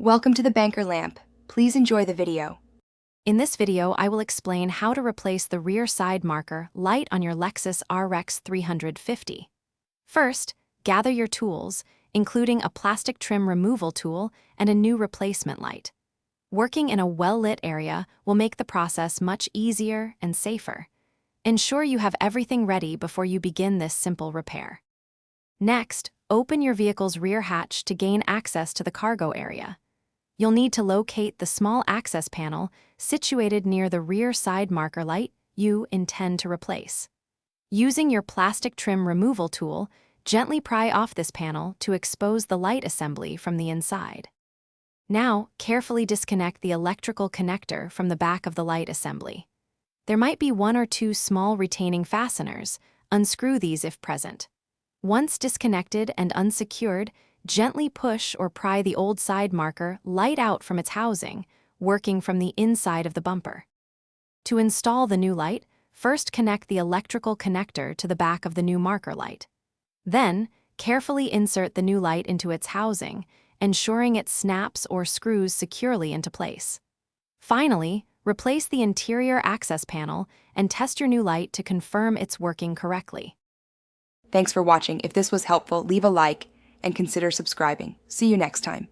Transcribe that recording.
Welcome to the Banker Lamp. Please enjoy the video. In this video, I will explain how to replace the rear side marker light on your Lexus RX 350. First, gather your tools, including a plastic trim removal tool and a new replacement light. Working in a well-lit area will make the process much easier and safer. Ensure you have everything ready before you begin this simple repair. Next, open your vehicle's rear hatch to gain access to the cargo area. You'll need to locate the small access panel situated near the rear side marker light you intend to replace. Using your plastic trim removal tool, gently pry off this panel to expose the light assembly from the inside. Now, carefully disconnect the electrical connector from the back of the light assembly. There might be one or two small retaining fasteners. Unscrew these if present. Once disconnected and unsecured, gently push or pry the old side marker light out from its housing, working from the inside of the bumper. To install the new light, first connect the electrical connector to the back of the new marker light. Then, carefully insert the new light into its housing, ensuring it snaps or screws securely into place. Finally, replace the interior access panel and test your new light to confirm it's working correctly. Thanks for watching. If this was helpful, leave a like and consider subscribing. See you next time.